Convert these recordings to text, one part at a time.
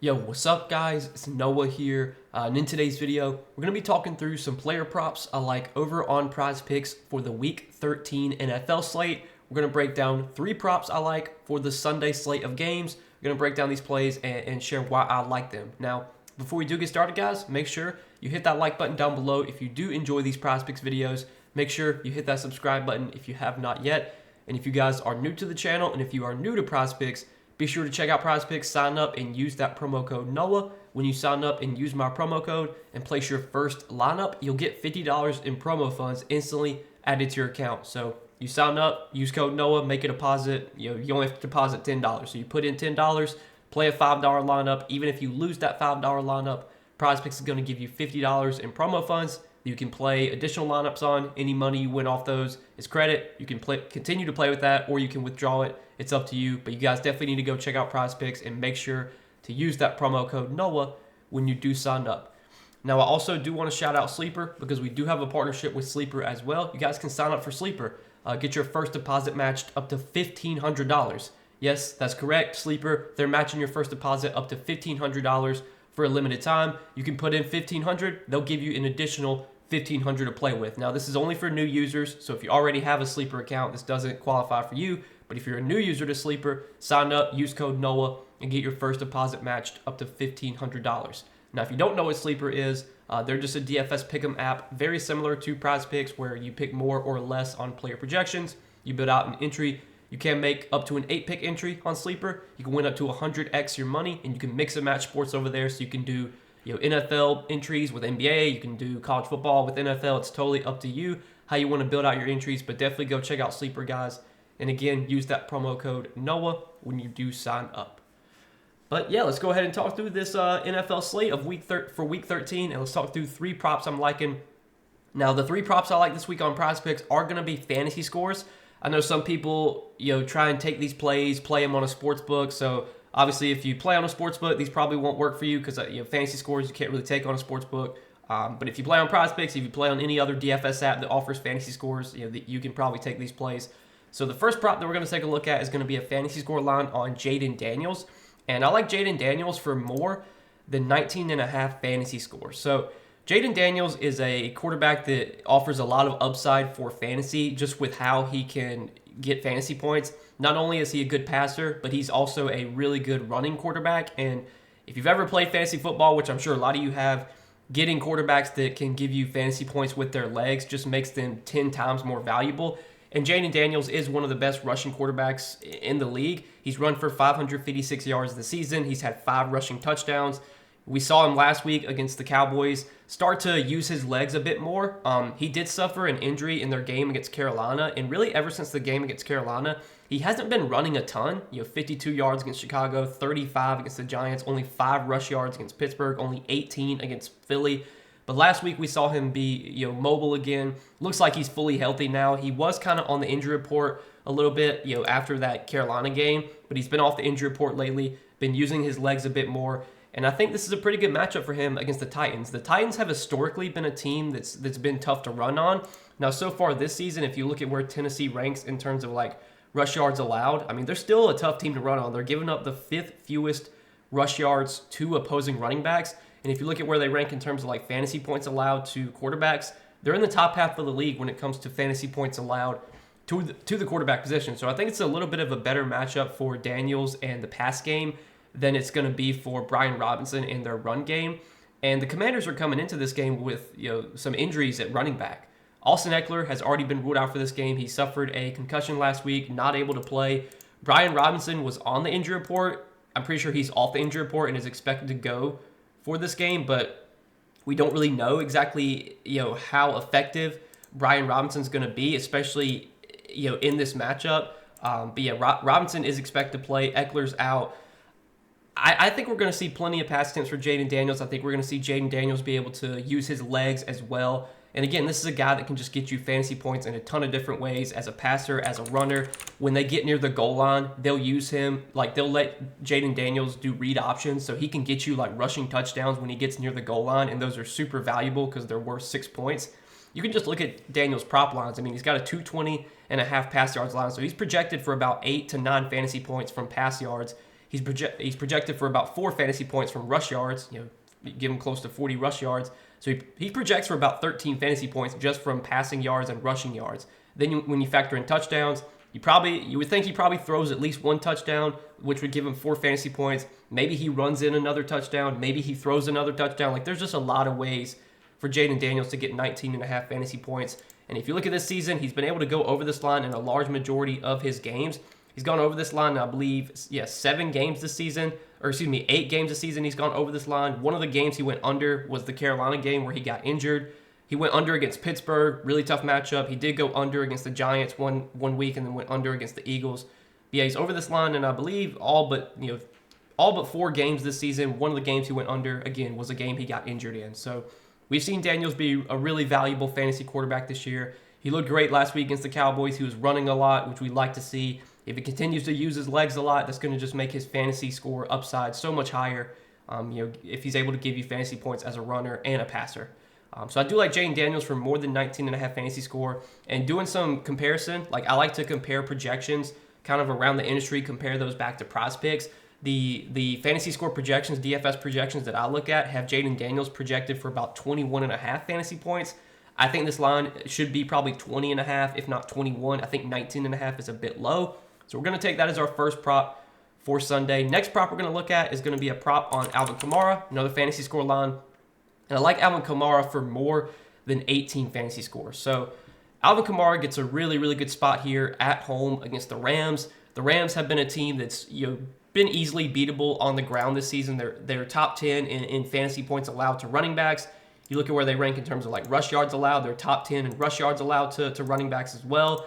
Yo, what's up guys? It's Noah here, and in today's video, we're going to be talking through some player props I like over on Prizepicks for the Week 13 NFL slate. We're going to break down 3 props I like for the Sunday slate of games. We're going to break down these plays and share why I like them. Now, before we do get started guys, make sure you hit that like button down below if you do enjoy these Prizepicks videos. Make sure you hit that subscribe button if you have not yet. And if you guys are new to the channel and if you are new to Prizepicks, be sure to check out Prizepicks, sign up, and use that promo code NOAH. When you sign up and use my promo code and place your first lineup, you'll get $50 in promo funds instantly added to your account. So you sign up, use code NOAH, make a deposit. You only have to deposit $10. So you put in $10, play a $5 lineup. Even if you lose that $5 lineup, Prizepicks is going to give you $50 in promo funds. You can play additional lineups on. Any money you win off those is credit. You can continue to play with that, or you can withdraw it. It's up to you. But you guys definitely need to go check out Prizepicks and make sure to use that promo code NOAH when you do sign up. Now, I also do want to shout out Sleeper because we do have a partnership with Sleeper as well. You guys can sign up for Sleeper. Get your first deposit matched up to $1,500. Yes, that's correct. Sleeper, they're matching your first deposit up to $1,500 for a limited time. You can put in $1,500. They'll give you an additional $1,500 to play with. Now, this is only for new users, so if you already have a Sleeper account, this doesn't qualify for you. But if you're a new user to Sleeper, sign up, use code NOAH, and get your first deposit matched up to $1,500. Now, if you don't know what Sleeper is, they're just a DFS pick'em app, very similar to Prizepicks, where you pick more or less on player projections. You build out an entry. You can make up to an 8-pick entry on Sleeper. You can win up to 100x your money, and you can mix and match sports over there. So you can do NFL entries with NBA. You can do college football with NFL. It's totally up to you how you want to build out your entries, but definitely go check out Sleeper, guys. And again, use that promo code NOAH when you do sign up. But yeah, let's go ahead and talk through this NFL slate of week 13, and let's talk through 3 props I'm liking. Now, the 3 props I like this week on Prizepicks are going to be fantasy scores. I know some people, try and take these plays, play them on a sports book. So obviously, if you play on a sports book, these probably won't work for you because fantasy scores you can't really take on a sports book. But if you play on Prizepicks, if you play on any other DFS app that offers fantasy scores, you can probably take these plays. So the first prop that we're going to take a look at is going to be a fantasy score line on Jayden Daniels. And I like Jayden Daniels for more than 19.5 fantasy scores. So Jayden Daniels is a quarterback that offers a lot of upside for fantasy just with how he can get fantasy points. Not only is he a good passer, but he's also a really good running quarterback. And if you've ever played fantasy football, which I'm sure a lot of you have, getting quarterbacks that can give you fantasy points with their legs just makes them 10 times more valuable. And Jayden Daniels is one of the best rushing quarterbacks in the league. He's run for 556 yards this season. He's had 5 rushing touchdowns. We saw him last week against the Cowboys start to use his legs a bit more. He did suffer an injury in their game against Carolina, and really ever since the game against Carolina, he hasn't been running a ton. 52 yards against Chicago, 35 against the Giants, only 5 rush yards against Pittsburgh, only 18 against Philly. But last week we saw him be mobile again. Looks like he's fully healthy now. He was kind of on the injury report a little bit after that Carolina game, but he's been off the injury report lately, been using his legs a bit more. And I think this is a pretty good matchup for him against the Titans. The Titans have historically been a team that's been tough to run on. Now, so far this season, if you look at where Tennessee ranks in terms of rush yards allowed, I mean, they're still a tough team to run on. They're giving up the 5th fewest rush yards to opposing running backs. And if you look at where they rank in terms of fantasy points allowed to quarterbacks, they're in the top half of the league when it comes to fantasy points allowed to the quarterback position. So I think it's a little bit of a better matchup for Daniels and the pass game than it's going to be for Brian Robinson in their run game. And the Commanders are coming into this game with some injuries at running back. Austin Eckler has already been ruled out for this game. He suffered a concussion last week, not able to play. Brian Robinson was on the injury report. I'm pretty sure he's off the injury report and is expected to go for this game, but we don't really know exactly how effective Brian Robinson's going to be, especially in this matchup. But yeah, Robinson is expected to play. Eckler's out. I think we're going to see plenty of pass attempts for Jayden Daniels. I think we're going to see Jayden Daniels be able to use his legs as well. And again, this is a guy that can just get you fantasy points in a ton of different ways as a passer, as a runner. When they get near the goal line, they'll use him. They'll let Jayden Daniels do read options so he can get you rushing touchdowns when he gets near the goal line. And those are super valuable because they're worth 6 points. You can just look at Daniels' prop lines. I mean, he's got a 220.5 pass yards line. So he's projected for about 8 to 9 fantasy points from pass yards He's projected for about 4 fantasy points from rush yards. Give him close to 40 rush yards. So he projects for about 13 fantasy points just from passing yards and rushing yards. Then when you factor in touchdowns, you would think he probably throws at least 1 touchdown, which would give him 4 fantasy points. Maybe he runs in another touchdown. Maybe he throws another touchdown. Like, there's just a lot of ways for Jayden Daniels to get 19.5 fantasy points. And if you look at this season, he's been able to go over this line in a large majority of his games. He's gone over this line, I believe, 7 games this season, or excuse me, 8 games this season he's gone over this line. One of the games he went under was the Carolina game where he got injured. He went under against Pittsburgh, really tough matchup. He did go under against the Giants one week and then went under against the Eagles. But yeah, he's over this line, and I believe all but 4 games this season. One of the games he went under, again, was a game he got injured in. So we've seen Daniels be a really valuable fantasy quarterback this year. He looked great last week against the Cowboys. He was running a lot, which we like to see. If he continues to use his legs a lot, that's going to just make his fantasy score upside so much higher. If he's able to give you fantasy points as a runner and a passer. So I do like Jayden Daniels for more than 19.5 fantasy score. And doing some comparison, like I like to compare projections kind of around the industry, compare those back to Prizepicks. The fantasy score projections, DFS projections that I look at have Jayden Daniels projected for about 21.5 fantasy points. I think this line should be probably 20.5, if not 21. I think 19.5 is a bit low. So we're going to take that as our first prop for Sunday. Next prop we're going to look at is going to be a prop on Alvin Kamara, another fantasy score line. And I like Alvin Kamara for more than 18 fantasy scores. So Alvin Kamara gets a really, really good spot here at home against the Rams. The Rams have been a team that's been easily beatable on the ground this season. They're top 10 in fantasy points allowed to running backs. You look at where they rank in terms of like rush yards allowed. They're top 10 in rush yards allowed to running backs as well.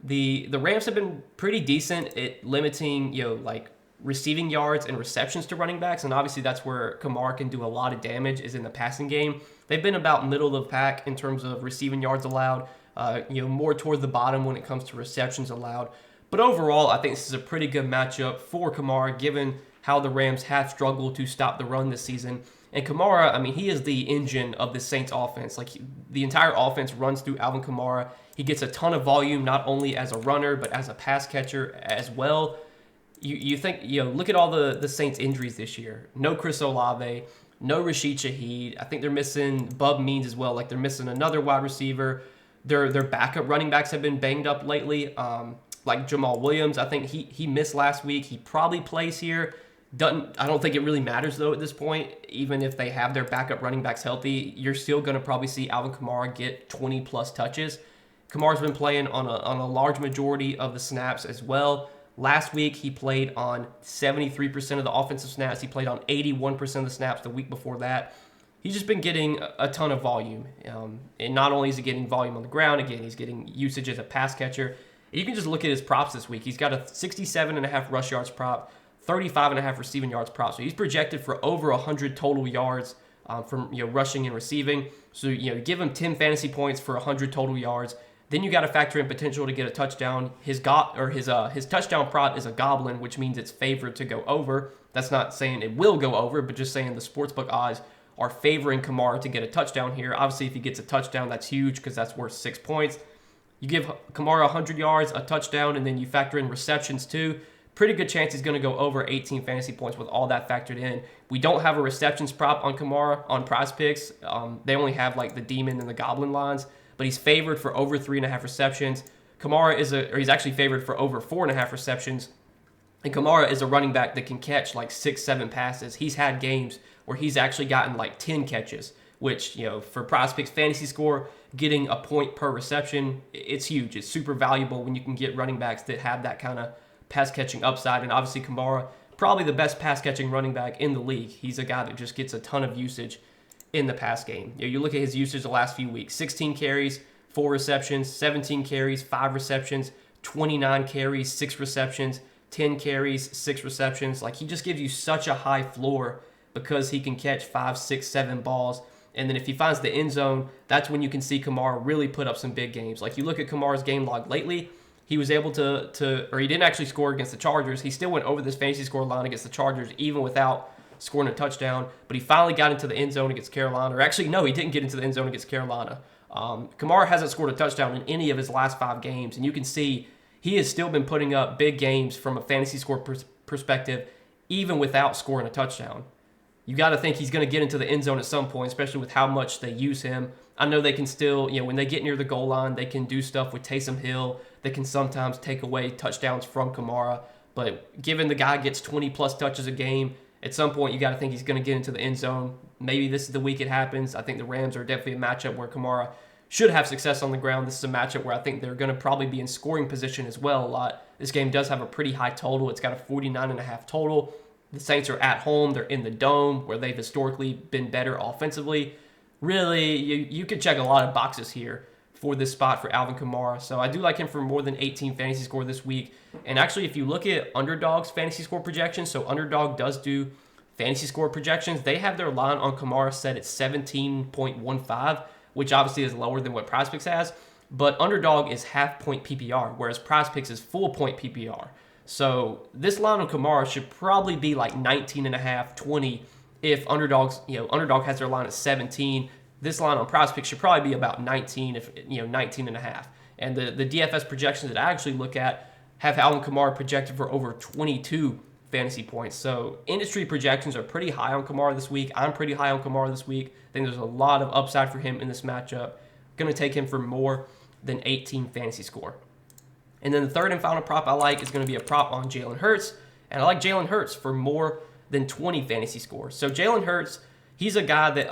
The Rams have been pretty decent at limiting, like receiving yards and receptions to running backs, and obviously that's where Kamara can do a lot of damage is in the passing game. They've been about middle of the pack in terms of receiving yards allowed, more toward the bottom when it comes to receptions allowed. But overall, I think this is a pretty good matchup for Kamara, given how the Rams have struggled to stop the run this season. And Kamara, I mean, he is the engine of the Saints offense. Like, the entire offense runs through Alvin Kamara. He gets a ton of volume, not only as a runner, but as a pass catcher as well. You think, look at all the Saints injuries this year. No Chris Olave, no Rashid Shaheed. I think they're missing Bub Means as well. Like, they're missing another wide receiver. Their backup running backs have been banged up lately. Like Jamal Williams, I think he missed last week. He probably plays here. I don't think it really matters, though, at this point. Even if they have their backup running backs healthy, you're still going to probably see Alvin Kamara get 20-plus touches. Kamara's been playing on a large majority of the snaps as well. Last week, he played on 73% of the offensive snaps. He played on 81% of the snaps the week before that. He's just been getting a ton of volume. And not only is he getting volume on the ground, again, he's getting usage as a pass catcher. And you can just look at his props this week. He's got a 67.5 rush yards prop, 35.5 receiving yards prop. So he's projected for over 100 total yards from rushing and receiving. So give him 10 fantasy points for 100 total yards. Then you got to factor in potential to get a touchdown. His touchdown prop is a goblin, which means it's favored to go over. That's not saying it will go over, but just saying the sportsbook odds are favoring Kamara to get a touchdown here. Obviously, if he gets a touchdown, that's huge because that's worth 6 points. You give Kamara 100 yards, a touchdown, and then you factor in receptions too. Pretty good chance he's going to go over 18 fantasy points with all that factored in. We don't have a receptions prop on Kamara on Prizepicks. They only have like the Demon and the Goblin lines, but he's favored for over 3.5 receptions. Kamara he's actually favored for over 4.5 receptions. And Kamara is a running back that can catch like 6-7 passes. He's had games where he's actually gotten like 10 catches, which, for Prizepicks fantasy score, getting a point per reception, it's huge. It's super valuable when you can get running backs that have that kind of pass-catching upside. And obviously Kamara, probably the best pass-catching running back in the league. He's a guy that just gets a ton of usage in the pass game. You look at his usage the last few weeks. 16 carries, 4 receptions, 17 carries, 5 receptions, 29 carries, 6 receptions, 10 carries, 6 receptions. Like, he just gives you such a high floor because he can catch 5, 6, 7 balls. And then if he finds the end zone, that's when you can see Kamara really put up some big games. Like, you look at Kamara's game log lately, he was able or he didn't actually score against the Chargers. He still went over this fantasy score line against the Chargers, even without scoring a touchdown. But he finally got into the end zone against Carolina. Or actually, no, he didn't get into the end zone against Carolina. Kamara hasn't scored a touchdown in any of his last 5 games. And you can see he has still been putting up big games from a fantasy score perspective even without scoring a touchdown. You got to think he's going to get into the end zone at some point, especially with how much they use him. I know they can still, when they get near the goal line, they can do stuff with Taysom Hill. They can sometimes take away touchdowns from Kamara. But given the guy gets 20-plus touches a game, at some point you got to think he's going to get into the end zone. Maybe this is the week it happens. I think the Rams are definitely a matchup where Kamara should have success on the ground. This is a matchup where I think they're going to probably be in scoring position as well a lot. This game does have a pretty high total. It's got a 49.5 total. The Saints are at home. They're in the Dome, where they've historically been better offensively. Really, you could check a lot of boxes here for this spot for Alvin Kamara. So I do like him for more than 18 fantasy score this week. And actually, if you look at Underdog's fantasy score projections, so Underdog does do fantasy score projections. They have their line on Kamara set at 17.15, which obviously is lower than what Prizepicks has. But Underdog is half-point PPR, whereas Prizepicks is full-point PPR. So this line on Kamara should probably be like 19.5, 20 if Underdog has their line at 17. This line on Prizepicks should probably be about 19, 19.5. And the DFS projections that I actually look at have Alvin Kamara projected for over 22 fantasy points. So industry projections are pretty high on Kamara this week. I'm pretty high on Kamara this week. I think there's a lot of upside for him in this matchup. Going to take him for more than 18 fantasy score. And then the third and final prop I like is going to be a prop on Jalen Hurts. And I like Jalen Hurts for more than 20 fantasy scores. So Jalen Hurts, he's a guy that,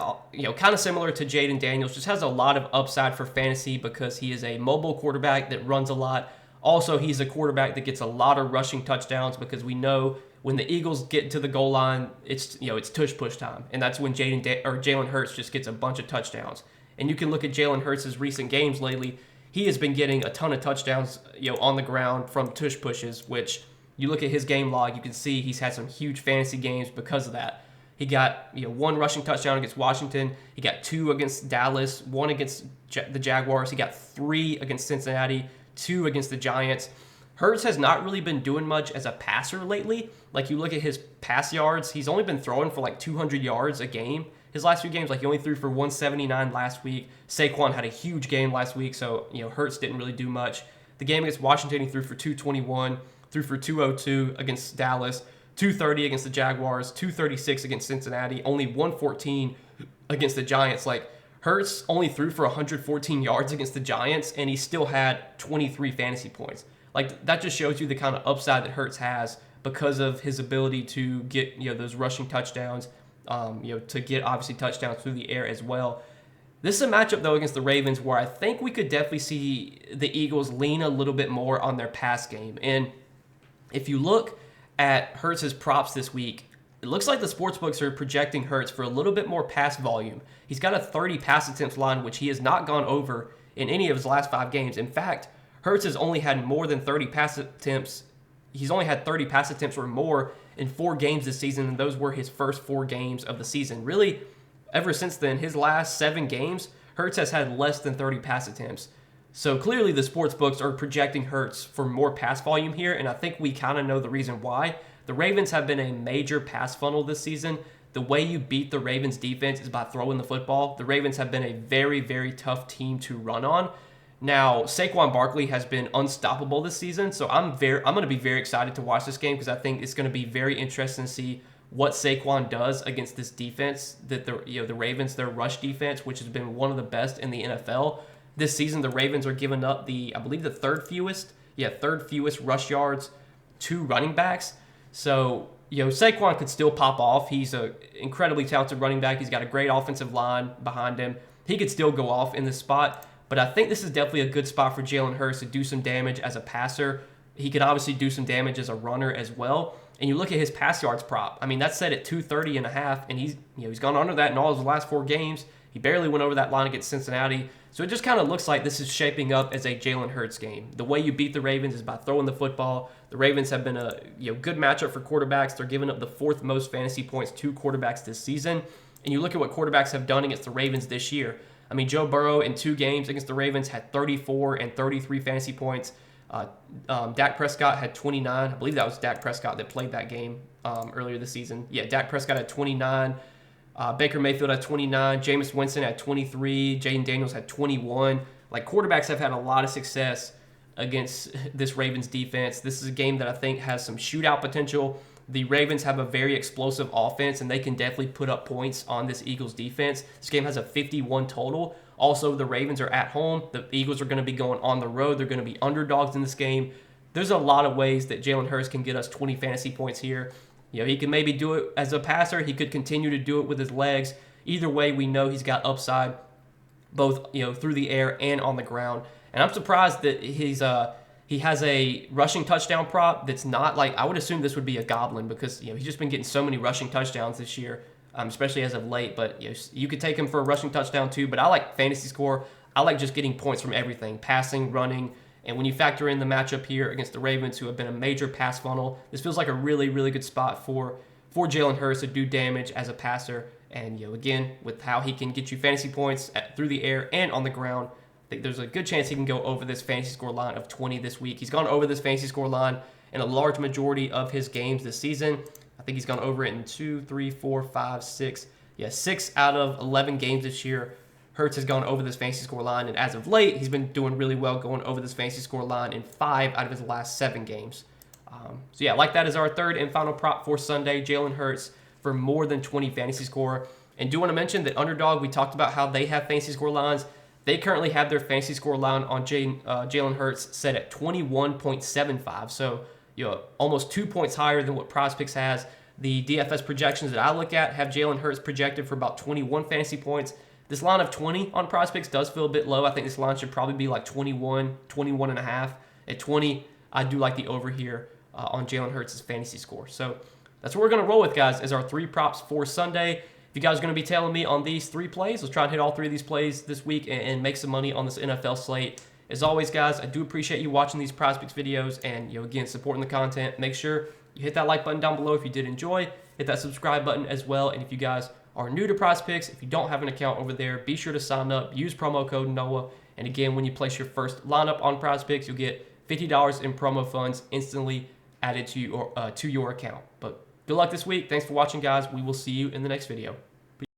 kind of similar to Jaden Daniels, just has a lot of upside for fantasy because he is a mobile quarterback that runs a lot. Also, he's a quarterback that gets a lot of rushing touchdowns because we know when the Eagles get to the goal line, it's tush push time. And that's when Jalen Hurts just gets a bunch of touchdowns. And you can look at Jalen Hurts' recent games lately. He has been getting a ton of touchdowns, on the ground from tush pushes, which you look at his game log, you can see he's had some huge fantasy games because of that. He got, one rushing touchdown against Washington. He got 2 against Dallas, 1 against the Jaguars. He got 3 against Cincinnati, 2 against the Giants. Hurts has not really been doing much as a passer lately. Like, you look at his pass yards, he's only been throwing for like 200 yards a game. His last few games, he only threw for 179 last week. Saquon had a huge game last week, so, Hurts didn't really do much. The game against Washington, he threw for 221, threw for 202 against Dallas, 230 against the Jaguars, 236 against Cincinnati, only 114 against the Giants. Hurts only threw for 114 yards against the Giants, and he still had 23 fantasy points. That just shows you the kind of upside that Hurts has because of his ability to get, those rushing touchdowns, to get, obviously, touchdowns through the air as well. This is a matchup, though, against the Ravens where I think we could definitely see the Eagles lean a little bit more on their pass game. And if you look at Hurts' props this week, it looks like the sportsbooks are projecting Hurts for a little bit more pass volume. He's got a 30 pass attempts line, which he has not gone over in any of his last 5 games. In fact, Hurts has only had more than 30 pass attempts. He's only had 30 pass attempts or more in 4 games this season, and those were his first 4 games of the season. Really, ever since then, his last 7 games, Hurts has had less than 30 pass attempts. So clearly the sports books are projecting Hurts for more pass volume here, and I think we kind of know the reason why. The Ravens have been a major pass funnel this season. The way you beat the Ravens defense is by throwing the football. The Ravens have been a very, very tough team to run on. Now, Saquon Barkley has been unstoppable this season, so I'm going to be very excited to watch this game because I think it's going to be very interesting to see what Saquon does against this defense, that the Ravens, their rush defense, which has been one of the best in the NFL. This season, the Ravens are giving up I believe the third fewest rush yards to running backs. So, Saquon could still pop off. He's an incredibly talented running back. He's got a great offensive line behind him. He could still go off in this spot. But I think this is definitely a good spot for Jalen Hurts to do some damage as a passer. He could obviously do some damage as a runner as well. And you look at his pass yards prop. I mean, that's set at 230.5, and he's gone under that in all his last 4 games. He barely went over that line against Cincinnati. So it just kind of looks like this is shaping up as a Jalen Hurts game. The way you beat the Ravens is by throwing the football. The Ravens have been a good matchup for quarterbacks. They're giving up the 4th most fantasy points to quarterbacks this season. And you look at what quarterbacks have done against the Ravens this year. I mean, Joe Burrow in 2 games against the Ravens had 34 and 33 fantasy points. Dak Prescott had 29. I believe that was Dak Prescott that played that game earlier this season. Yeah, Dak Prescott had 29. Baker Mayfield had 29. Jameis Winston had 23. Jaden Daniels had 21. Quarterbacks have had a lot of success against this Ravens defense. This is a game that I think has some shootout potential. The Ravens have a very explosive offense, and they can definitely put up points on this Eagles defense. This game has a 51 total. Also, the Ravens are at home. The Eagles are going to be going on the road. They're going to be underdogs in this game. There's a lot of ways that Jalen Hurts can get us 20 fantasy points here. He can maybe do it as a passer. He could continue to do it with his legs. Either way, we know he's got upside, both through the air and on the ground. And I'm surprised that he has a rushing touchdown prop that's not like, I would assume this would be a goblin because he's just been getting so many rushing touchdowns this year, especially as of late. But you could take him for a rushing touchdown too. But I like fantasy score. I like just getting points from everything, passing, running. And when you factor in the matchup here against the Ravens, who have been a major pass funnel, this feels like a really, really good spot for Jalen Hurts to do damage as a passer. And again, with how he can get you fantasy points through the air and on the ground, I think there's a good chance he can go over this fantasy score line of 20 this week. He's gone over this fantasy score line in a large majority of his games this season. I think he's gone over it in 6 out of 11 games this year. Hurts has gone over this fantasy score line, and as of late, he's been doing really well going over this fantasy score line in 5 out of his last 7 games. So yeah, like that is our third and final prop for Sunday, Jalen Hurts for more than 20 fantasy score. And do want to mention that Underdog, we talked about how they have fantasy score lines. They currently have their fantasy score line on Jalen Hurts set at 21.75, so almost 2 points higher than what Prizepicks has. The DFS projections that I look at have Jalen Hurts projected for about 21 fantasy points. This line of 20 on Prizepicks does feel a bit low. I think this line should probably be like 21, 21 and a half. At 20, I do like the over here on Jalen Hurts' fantasy score. So that's what we're going to roll with, guys, as our 3 props for Sunday. If you guys are going to be tailing me on these 3 plays, let's try and hit all 3 of these plays this week and make some money on this NFL slate. As always, guys, I do appreciate you watching these Prizepicks videos and, again, supporting the content. Make sure you hit that like button down below if you did enjoy. Hit that subscribe button as well. And if you guys are new to Prizepicks, if you don't have an account over there, be sure to sign up. Use promo code NOAH. And again, when you place your first lineup on Prizepicks, you'll get $50 in promo funds instantly added to your account. But good luck this week. Thanks for watching, guys. We will see you in the next video.